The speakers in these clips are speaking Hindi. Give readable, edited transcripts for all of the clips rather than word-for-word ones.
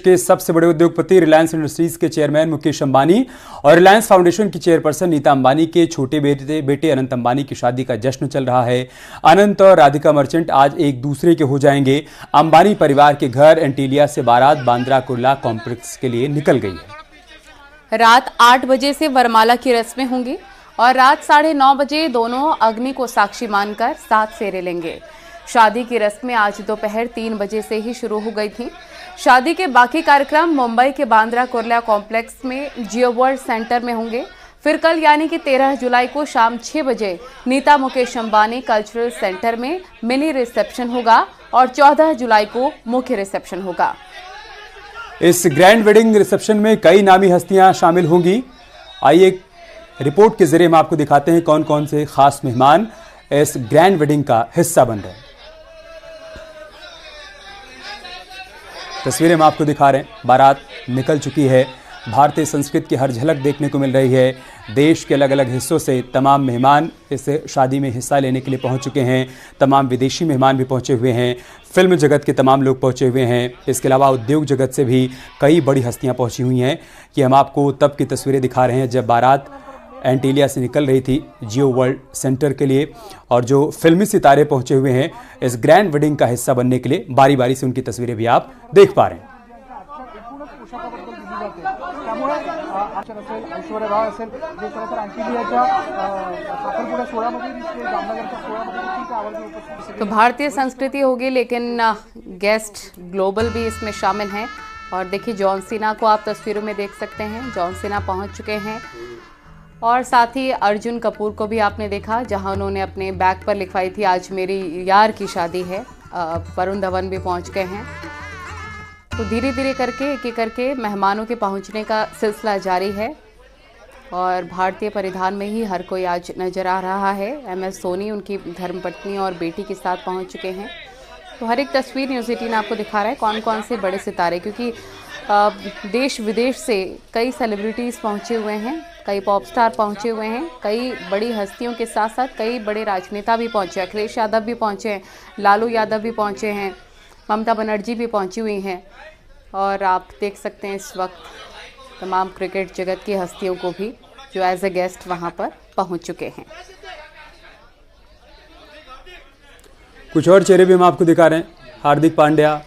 के सबसे बड़े उद्योगपति रिलायंस इंडस्ट्रीज के चेयरमैन मुकेश अंबानी और रिलायंस फाउंडेशन की चेयरपर्सन नीता अंबानी के छोटे बेटे अनंत अंबानी की शादी का जश्न चल रहा है। अनंत और राधिका मर्चेंट आज एक दूसरे के हो जाएंगे। अंबानी परिवार के घर एंटीलिया से बारात बांद्रा कुर्ला कॉम्प्लेक्स के लिए निकल गई है। रात 8 बजे से वरमाला की रस्में होंगी और रात 9:30 बजे दोनों अग्नि को साक्षी मानकर 7 फेरे लेंगे। शादी की रस्में आज दोपहर 3 बजे से ही शुरू हो गई थी। शादी के बाकी कार्यक्रम मुंबई के बांद्रा कुर्ला कॉम्प्लेक्स में जियो वर्ल्ड सेंटर में होंगे। फिर कल यानी कि 13 जुलाई को शाम 6 बजे नीता मुकेश अंबानी कल्चरल सेंटर में मिनी रिसेप्शन होगा और 14 जुलाई को मुख्य रिसेप्शन होगा। इस ग्रैंड वेडिंग रिसेप्शन में कई नामी हस्तियां शामिल होंगी। आइए रिपोर्ट के जरिए हम आपको दिखाते हैं कौन कौन से खास मेहमान इस ग्रैंड वेडिंग का हिस्सा बन रहे हैं। तस्वीरें हम आपको दिखा रहे हैं। बारात निकल चुकी है। भारतीय संस्कृति की हर झलक देखने को मिल रही है। देश के अलग अलग हिस्सों से तमाम मेहमान इस शादी में हिस्सा लेने के लिए पहुंच चुके हैं। तमाम विदेशी मेहमान भी पहुंचे हुए हैं। फिल्म जगत के तमाम लोग पहुंचे हुए हैं। इसके अलावा उद्योग जगत से भी कई बड़ी हस्तियां पहुंची हुई हैं। कि हम आपको तब की तस्वीरें दिखा रहे हैं जब बारात एंटीलिया से निकल रही थी जियो वर्ल्ड सेंटर के लिए, और जो फिल्मी सितारे पहुंचे हुए हैं इस ग्रैंड वेडिंग का हिस्सा बनने के लिए बारी बारी से उनकी तस्वीरें भी आप देख पा रहे हैं। तो भारतीय संस्कृति होगी लेकिन गेस्ट ग्लोबल भी इसमें शामिल हैं। और देखिए जॉन सीना को आप तस्वीरों में देख सकते हैं। जॉन सीना पहुंच चुके हैं और साथ ही अर्जुन कपूर को भी आपने देखा जहां उन्होंने अपने बैग पर लिखवाई थी आज मेरी यार की शादी है। वरुण धवन भी पहुंच गए हैं। तो धीरे धीरे करके एक एक करके मेहमानों के पहुंचने का सिलसिला जारी है और भारतीय परिधान में ही हर कोई आज नजर आ रहा है। MS सोनी उनकी धर्मपत्नी और बेटी के साथ पहुंच चुके हैं। तो हर एक तस्वीर न्यूज़ 18 आपको दिखा रहा है कौन कौन से बड़े सितारे, क्योंकि देश विदेश से कई सेलिब्रिटीज़ पहुंचे हुए हैं, कई पॉप स्टार पहुंचे हुए हैं, कई बड़ी हस्तियों के साथ साथ कई बड़े राजनेता भी पहुंचे। अखिलेश यादव भी पहुंचे हैं, लालू यादव भी पहुंचे हैं, ममता बनर्जी भी पहुंची हुई हैं और आप देख सकते हैं इस वक्त तमाम क्रिकेट जगत की हस्तियों को भी जो एज ए गेस्ट वहां पर पहुंच चुके हैं। कुछ और चेहरे भी हम आपको दिखा रहे हैं। हार्दिक पांड्या,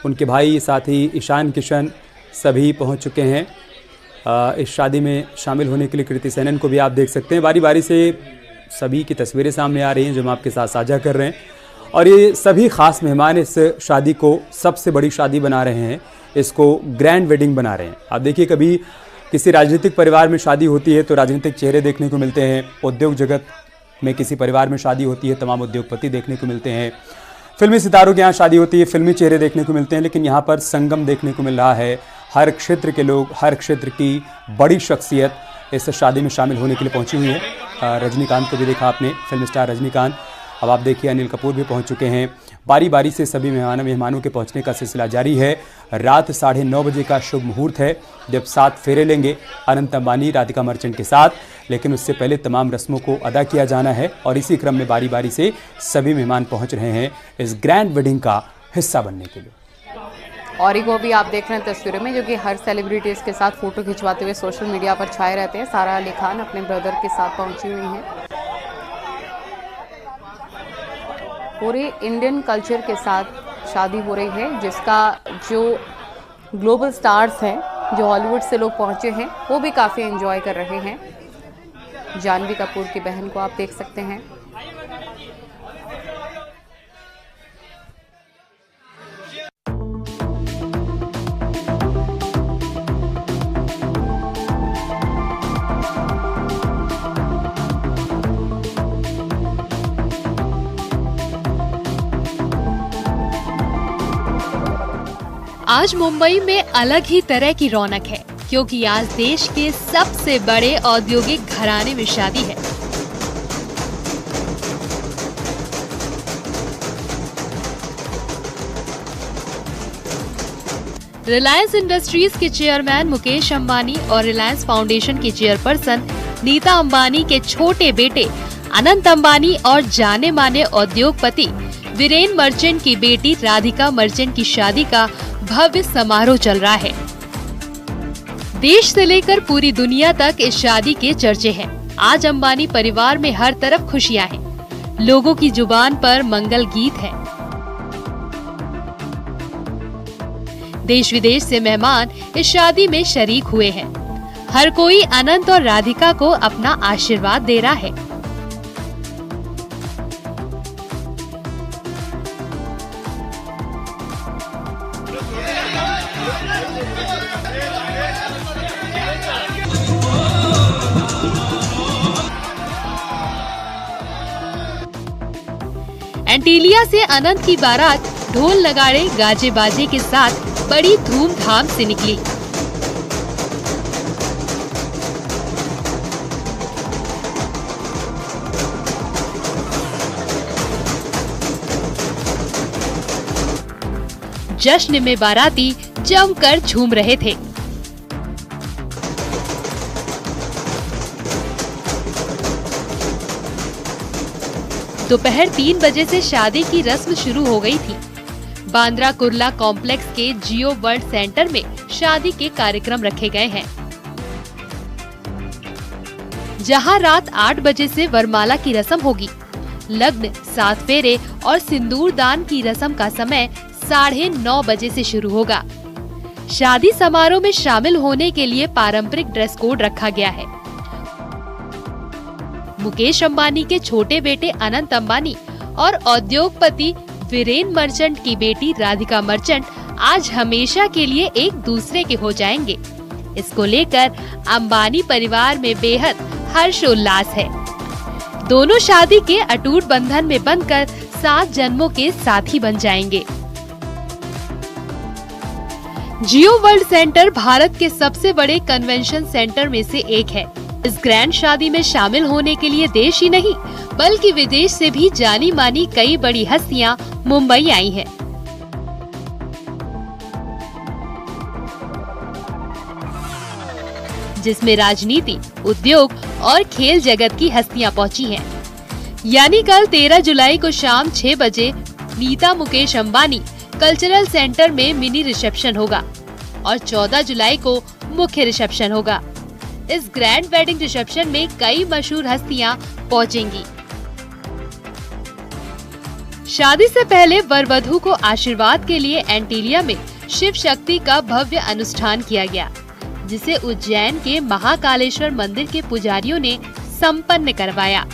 उनके भाई साथी ईशान किशन सभी पहुंच चुके हैं। इस शादी में शामिल होने के लिए कृति सेनन को भी आप देख सकते हैं। बारी बारी से सभी की तस्वीरें सामने आ रही हैं जो हम आपके साथ साझा कर रहे हैं। और ये सभी खास मेहमान इस शादी को सबसे बड़ी शादी बना रहे हैं, इसको ग्रैंड वेडिंग बना रहे हैं। आप देखिए कभी किसी राजनीतिक परिवार में शादी होती है तो राजनीतिक चेहरे देखने को मिलते हैं। उद्योग जगत में किसी परिवार में शादी होती है तमाम उद्योगपति देखने को मिलते हैं। फिल्मी सितारों के यहाँ शादी होती है फिल्मी चेहरे देखने को मिलते हैं। लेकिन यहाँ पर संगम देखने को मिल रहा है। हर क्षेत्र के लोग, हर क्षेत्र की बड़ी शख्सियत इस शादी में शामिल होने के लिए पहुंची हुई है। रजनीकांत को भी देखा आपने, फिल्म स्टार रजनीकांत। अब आप देखिए अनिल कपूर भी पहुंच चुके हैं। बारी बारी से सभी मेहमानों के पहुंचने का सिलसिला जारी है। रात 9:30 बजे का शुभ मुहूर्त है जब 7 फेरे लेंगे अनंत अंबानी राधिका मर्चेंट के साथ। लेकिन उससे पहले तमाम रस्मों को अदा किया जाना है और इसी क्रम में बारी बारी से सभी मेहमान पहुंच रहे हैं इस ग्रैंड वेडिंग का हिस्सा बनने के लिए। और एक वो भी आप देख रहे हैं तस्वीरों में जो कि हर सेलिब्रिटीज़ के साथ फ़ोटो खिंचवाते हुए सोशल मीडिया पर छाए रहते हैं। सारा अली खान अपने ब्रदर के साथ पहुंची हुई हैं। पूरे इंडियन कल्चर के साथ शादी हो रही है जिसका जो ग्लोबल स्टार्स हैं, जो हॉलीवुड से लोग पहुंचे हैं, वो भी काफ़ी एंजॉय कर रहे हैं। जानवी कपूर की बहन को आप देख सकते हैं। आज मुंबई में अलग ही तरह की रौनक है क्योंकि आज देश के सबसे बड़े औद्योगिक घराने में शादी है। रिलायंस इंडस्ट्रीज के चेयरमैन मुकेश अंबानी और रिलायंस फाउंडेशन की चेयरपर्सन नीता अंबानी के छोटे बेटे अनंत अंबानी और जाने माने उद्योगपति वीरेन मर्चेंट की बेटी राधिका मर्चेंट की शादी का भव्य समारोह चल रहा है। देश से लेकर पूरी दुनिया तक इस शादी के चर्चे हैं। आज अंबानी परिवार में हर तरफ खुशियां हैं। लोगों की जुबान पर मंगल गीत है। देश विदेश से मेहमान इस शादी में शरीक हुए हैं। हर कोई अनंत और राधिका को अपना आशीर्वाद दे रहा है। एंटीलिया से अनंत की बारात ढोल नगाड़े गाजे बाजे के साथ बड़ी धूमधाम से निकली। जश्न में बाराती जमकर झूम रहे थे। दोपहर 3 बजे से शादी की रस्म शुरू हो गई थी। बांद्रा कुर्ला कॉम्प्लेक्स के जियो वर्ल्ड सेंटर में शादी के कार्यक्रम रखे गए हैं, जहां रात 8 बजे से वरमाला की रस्म होगी। लग्न, 7 फेरे और सिंदूर दान की रस्म का समय 9:30 बजे से शुरू होगा। शादी समारोह में शामिल होने के लिए पारंपरिक ड्रेस कोड रखा गया है। मुकेश अंबानी के छोटे बेटे अनंत अंबानी और उद्योगपति वीरेन मर्चेंट की बेटी राधिका मर्चेंट आज हमेशा के लिए एक दूसरे के हो जाएंगे। इसको लेकर अंबानी परिवार में बेहद हर्षोल्लास है। दोनों शादी के अटूट बंधन में बंधकर 7 जन्मों के साथी बन जाएंगे। जियो वर्ल्ड सेंटर भारत के सबसे बड़े कन्वेंशन सेंटर में से एक है। इस ग्रैंड शादी में शामिल होने के लिए देश ही नहीं बल्कि विदेश से भी जानी मानी कई बड़ी हस्तियां मुंबई आई हैं। जिसमें राजनीति, उद्योग और खेल जगत की हस्तियां पहुंची हैं। यानी कल 13 जुलाई को शाम 6 बजे नीता मुकेश अंबानी कल्चरल सेंटर में मिनी रिसेप्शन होगा और 14 जुलाई को मुख्य रिसेप्शन होगा। इस ग्रैंड वेडिंग रिसेप्शन में कई मशहूर हस्तियां पहुंचेंगी। शादी से पहले वर वधू को आशीर्वाद के लिए एंटीलिया में शिव शक्ति का भव्य अनुष्ठान किया गया, जिसे उज्जैन के महाकालेश्वर मंदिर के पुजारियों ने संपन्न करवाया।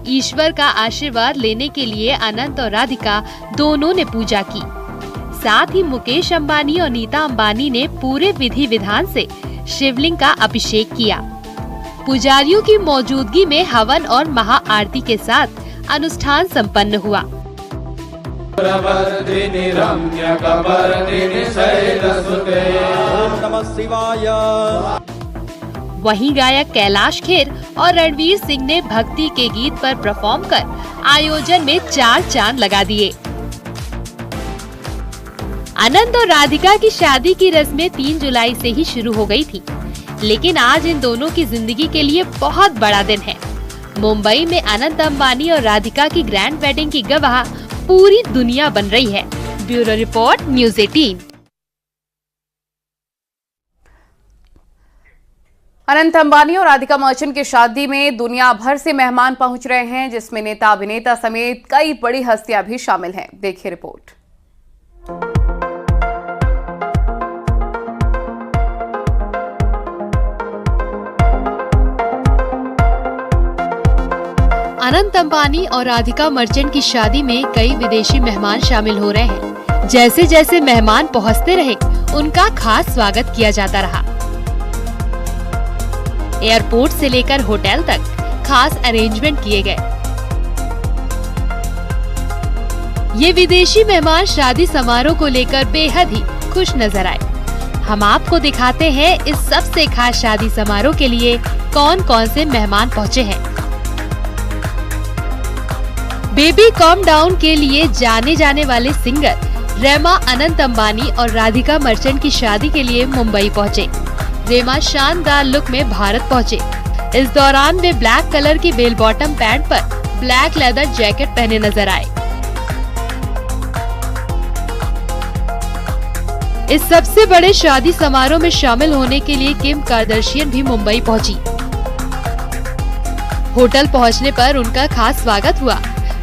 ईश्वर का आशीर्वाद लेने के लिए अनंत और राधिका दोनों ने पूजा की। साथ ही मुकेश अंबानी और नीता अंबानी ने पूरे विधि विधान से शिवलिंग का अभिषेक किया। पुजारियों की मौजूदगी में हवन और महाआरती के साथ अनुष्ठान संपन्न हुआ। वहीं गायक कैलाश खेर और रणवीर सिंह ने भक्ति के गीत पर परफॉर्म कर आयोजन में 4 चांद लगा दिए। अनंत और राधिका की शादी की रस्में 3 जुलाई से ही शुरू हो गई थी, लेकिन आज इन दोनों की जिंदगी के लिए बहुत बड़ा दिन है। मुंबई में अनंत अंबानी और राधिका की ग्रैंड वेडिंग की गवाह पूरी दुनिया बन रही है। Bureau report, news 18। Anant Ambani और राधिका मर्चेंट की शादी में दुनिया भर से मेहमान पहुंच रहे हैं, जिसमें नेता अभिनेता समेत कई बड़ी हस्तियां भी शामिल हैं। देखिए रिपोर्ट। अनंत अंबानी और राधिका मर्चेंट की शादी में कई विदेशी मेहमान शामिल हो रहे हैं। जैसे जैसे मेहमान पहुंचते रहे, उनका खास स्वागत किया जाता रहा। एयरपोर्ट से लेकर होटल तक खास अरेंजमेंट किए गए। ये विदेशी मेहमान शादी समारोह को लेकर बेहद ही खुश नजर आए। हम आपको दिखाते हैं इस सबसे खास शादी समारोह के लिए कौन कौन से मेहमान पहुंचे हैं। बेबी कॉम डाउन के लिए जाने जाने वाले सिंगर रेमा अनंत अंबानी और राधिका मर्चेंट की शादी के लिए मुंबई पहुंचे। रेमा शानदार लुक में भारत पहुंचे। इस दौरान वे ब्लैक कलर की बेल बॉटम पैंट पर ब्लैक लेदर जैकेट पहने नजर आए। इस सबसे बड़े शादी समारोह में शामिल होने के लिए किम कार्दाशियन भी मुंबई पहुंची। होटल पहुंचने पर उनका खास स्वागत हुआ।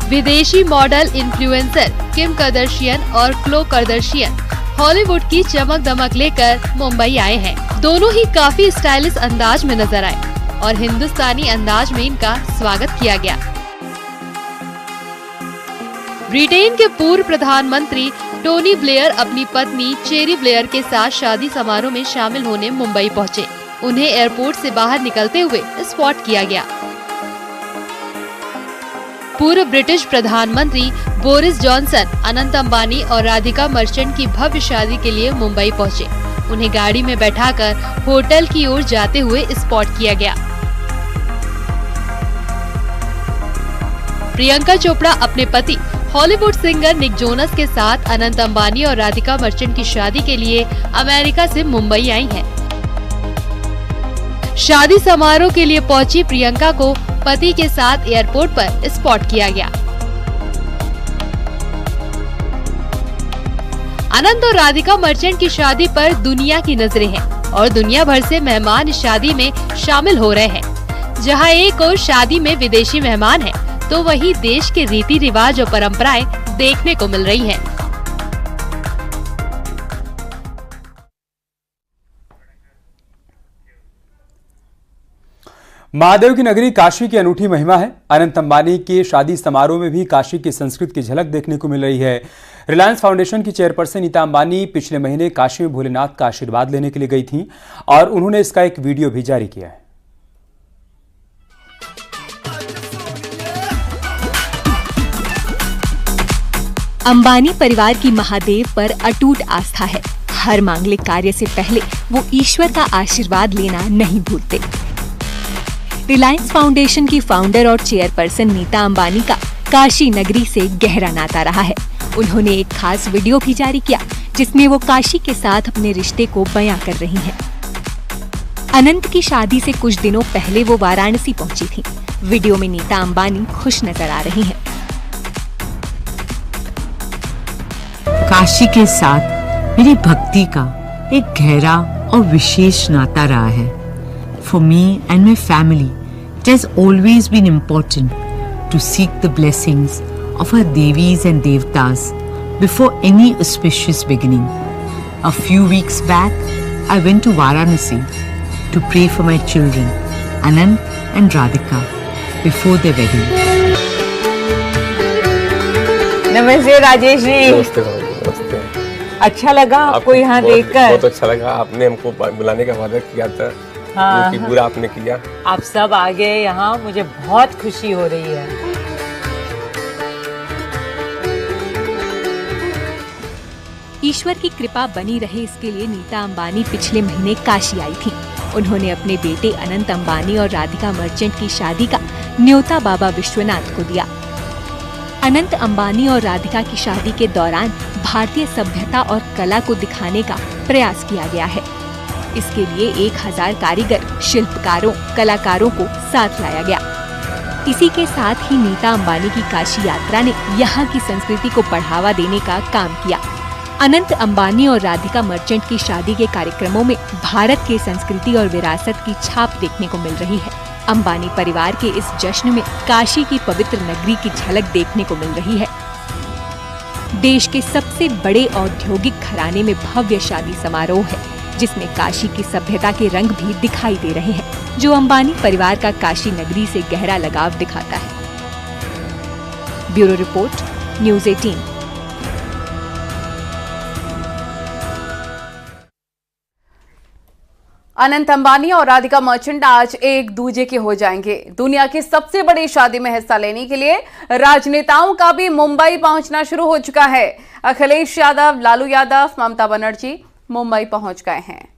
विदेशी मॉडल इन्फ्लुएंसर किम कार्दाशियन और क्लो कार्दाशियन हॉलीवुड की चमक दमक लेकर मुंबई आए हैं। दोनों ही काफी स्टाइलिश अंदाज में नजर आए और हिंदुस्तानी अंदाज में इनका स्वागत किया गया। ब्रिटेन के पूर्व प्रधानमंत्री टोनी ब्लेयर अपनी पत्नी चेरी ब्लेयर के साथ शादी समारोह में शामिल होने मुंबई पहुंचे। उन्हें एयरपोर्ट से बाहर निकलते हुए स्पॉट किया गया। पूर्व ब्रिटिश प्रधानमंत्री बोरिस जॉनसन अनंत अंबानी और राधिका मर्चेंट की भव्य शादी के लिए मुंबई पहुंचे। उन्हें गाड़ी में बैठाकर होटल की ओर जाते हुए स्पॉट किया गया। प्रियंका चोपड़ा अपने पति हॉलीवुड सिंगर निक जोनस के साथ अनंत अंबानी और राधिका मर्चेंट की शादी के लिए अमेरिका से मुंबई आई हैं। शादी समारोह के लिए पहुंची प्रियंका को पति के साथ एयरपोर्ट पर स्पॉट किया गया। अनंत और राधिका मर्चेंट की शादी पर दुनिया की नजरें हैं और दुनिया भर से मेहमान इस शादी में शामिल हो रहे हैं। जहां एक और शादी में विदेशी मेहमान हैं, तो वहीं देश के रीति रिवाज और परंपराएं देखने को मिल रही हैं। महादेव की नगरी काशी की अनूठी महिमा है। अनंत अंबानी के शादी समारोह में भी काशी की संस्कृति की झलक देखने को मिल रही है। रिलायंस फाउंडेशन की चेयरपर्सन नीता अंबानी पिछले महीने काशी में भोलेनाथ का आशीर्वाद लेने के लिए गई थीं और उन्होंने इसका एक वीडियो भी जारी किया है। अंबानी परिवार की महादेव पर अटूट आस्था है। हर मांगलिक कार्य से पहले वो ईश्वर का आशीर्वाद लेना नहीं भूलते। रिलायंस फाउंडेशन की फाउंडर और चेयरपर्सन नीता अंबानी का काशी नगरी से गहरा नाता रहा है। उन्होंने एक खास वीडियो भी जारी किया जिसमें वो काशी के साथ अपने रिश्ते को बयां कर रही हैं। अनंत की शादी से कुछ दिनों पहले वो वाराणसी पहुंची थी। वीडियो में नीता अंबानी खुश नजर आ रही हैं। काशी के साथ मेरी भक्ति का एक गहरा और विशेष नाता रहा है। For me and my family, it has always been important to seek the blessings of our Devis and Devtas before any auspicious beginning. A few weeks back, I went to Varanasi to pray for my children, Anant and Radhika, before their wedding. नमस्ते राजेश जी। नमस्ते नमस्ते। अच्छा लगा आपको यहाँ देखकर? बहुत अच्छा लगा। आपने हमको बुलाने का वादा किया था, हाँ, पूरा आपने किया। आप सब आ गए यहाँ, मुझे बहुत खुशी हो रही है। ईश्वर की कृपा बनी रहे इसके लिए नीता अंबानी पिछले महीने काशी आई थी। उन्होंने अपने बेटे अनंत अंबानी और राधिका मर्चेंट की शादी का न्योता बाबा विश्वनाथ को दिया। अनंत अंबानी और राधिका की शादी के दौरान भारतीय सभ्यता और कला को दिखाने का प्रयास किया गया है। इसके लिए 1000 कारीगर, शिल्पकारों, कलाकारों को साथ लाया गया। इसी के साथ ही नीता अंबानी की काशी यात्रा ने यहाँ की संस्कृति को बढ़ावा देने का काम किया। अनंत अंबानी और राधिका मर्चेंट की शादी के कार्यक्रमों में भारत के संस्कृति और विरासत की छाप देखने को मिल रही है। अंबानी परिवार के इस जश्न में काशी की पवित्र नगरी की झलक देखने को मिल रही है। देश के सबसे बड़े औद्योगिक घराने में भव्य शादी समारोह है, जिसमें काशी की सभ्यता के रंग भी दिखाई दे रहे हैं, जो अंबानी परिवार का काशी नगरी से गहरा लगाव दिखाता है। Bureau report, news 18। Anant Ambani और राधिका मर्चेंट आज एक दूजे के हो जाएंगे। दुनिया की सबसे बड़ी शादी में हिस्सा लेने के लिए राजनेताओं का भी मुंबई पहुंचना शुरू हो चुका है। अखिलेश यादव, लालू यादव, ममता बनर्जी मुंबई पहुंच गए हैं।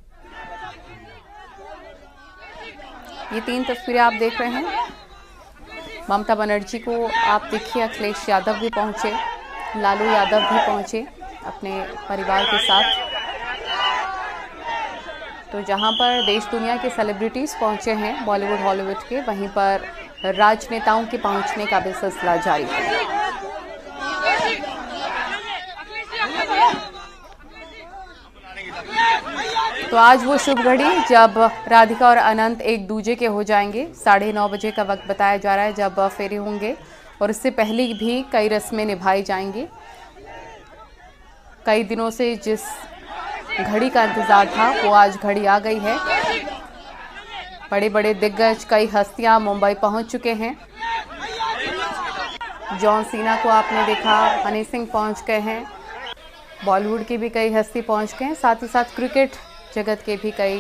ये 3 तस्वीरें आप देख रहे हैं। ममता बनर्जी को आप देखिए, अखिलेश यादव भी पहुंचे, लालू यादव भी पहुंचे अपने परिवार के साथ। तो जहां पर देश दुनिया के सेलिब्रिटीज पहुंचे हैं, बॉलीवुड हॉलीवुड के, वहीं पर राजनेताओं के पहुंचने का भी सिलसिला जारी है। तो आज वो शुभ घड़ी जब राधिका और अनंत एक दूजे के हो जाएंगे। 9:30 बजे का वक्त बताया जा रहा है जब फेरे होंगे और इससे पहले भी कई रस्में निभाई जाएंगी। कई दिनों से जिस घड़ी का इंतजार था वो आज घड़ी आ गई है। बड़े बड़े दिग्गज, कई हस्तियां मुंबई पहुंच चुके हैं। जॉन सीना को आपने देखा, हनी सिंह पहुंच गए हैं, बॉलीवुड की भी कई हस्ती पहुंच गए हैं, साथ ही साथ क्रिकेट जगत के भी कई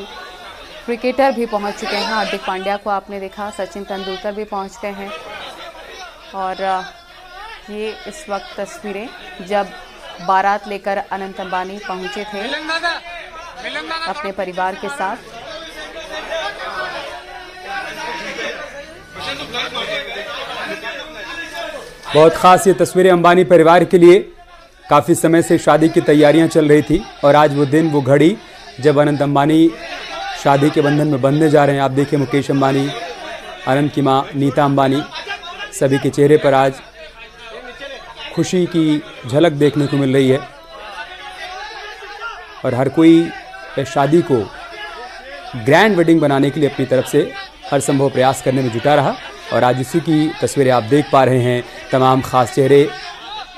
क्रिकेटर भी पहुंच चुके हैं। हार्दिक पांड्या को आपने देखा, सचिन तेंदुलकर भी पहुंच गए हैं। और ये इस वक्त तस्वीरें जब बारात लेकर अनंत अंबानी पहुंचे थे अपने परिवार के साथ। बहुत खास ये तस्वीरें अंबानी परिवार के लिए। काफ़ी समय से शादी की तैयारियां चल रही थी और आज वो दिन, वो घड़ी जब अनंत अंबानी शादी के बंधन में बंधने जा रहे हैं। आप देखिए मुकेश अंबानी, अनंत की मां नीता अंबानी, सभी के चेहरे पर आज खुशी की झलक देखने को मिल रही है और हर कोई इस शादी को ग्रैंड वेडिंग बनाने के लिए अपनी तरफ से हर संभव प्रयास करने में जुटा रहा। और आज इसी की तस्वीरें आप देख पा रहे हैं। तमाम खास चेहरे,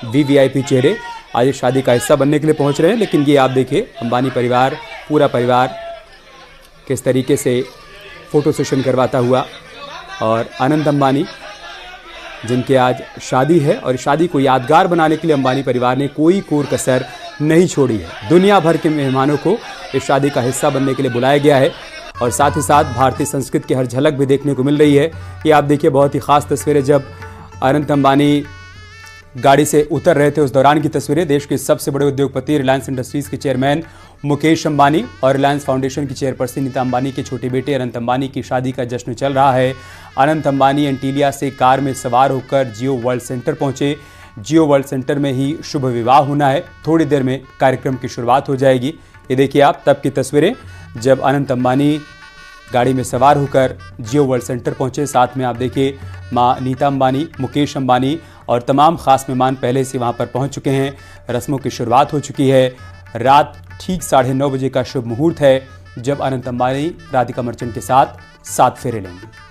वीवीआईपी चेहरे आज इस शादी का हिस्सा बनने के लिए पहुंच रहे हैं। लेकिन ये आप देखिए अंबानी परिवार, पूरा परिवार किस तरीके से फ़ोटो सेशन करवाता हुआ। और अनंत अंबानी जिनके आज शादी है और शादी को यादगार बनाने के लिए अंबानी परिवार ने कोई कोर कसर नहीं छोड़ी है। दुनिया भर के मेहमानों को इस शादी का हिस्सा बनने के लिए बुलाया गया है और साथ ही साथ भारतीय संस्कृति की हर झलक भी देखने को मिल रही है। ये आप देखिए बहुत ही खास तस्वीरें जब अनंत अंबानी गाड़ी से उतर रहे थे उस दौरान की तस्वीरें। देश के सबसे बड़े उद्योगपति रिलायंस इंडस्ट्रीज के चेयरमैन मुकेश अंबानी और रिलायंस फाउंडेशन की चेयरपर्सन नीता अंबानी के छोटे बेटे अनंत अंबानी की शादी का जश्न चल रहा है। अनंत अंबानी एंटीलिया से कार में सवार होकर जियो वर्ल्ड सेंटर पहुंचे। जियो वर्ल्ड सेंटर में ही शुभ विवाह होना है। थोड़ी देर में कार्यक्रम की शुरुआत हो जाएगी। ये देखिए आप तब की तस्वीरें जब अनंत अंबानी गाड़ी में सवार होकर जियो वर्ल्ड सेंटर पहुंचे। साथ में आप देखिए मां नीता अंबानी, मुकेश अंबानी और तमाम खास मेहमान पहले से वहां पर पहुंच चुके हैं। रस्मों की शुरुआत हो चुकी है। रात ठीक 9:30 बजे का शुभ मुहूर्त है जब अनंत अंबानी राधिका मर्चेंट के साथ 7 फेरे लेंगे।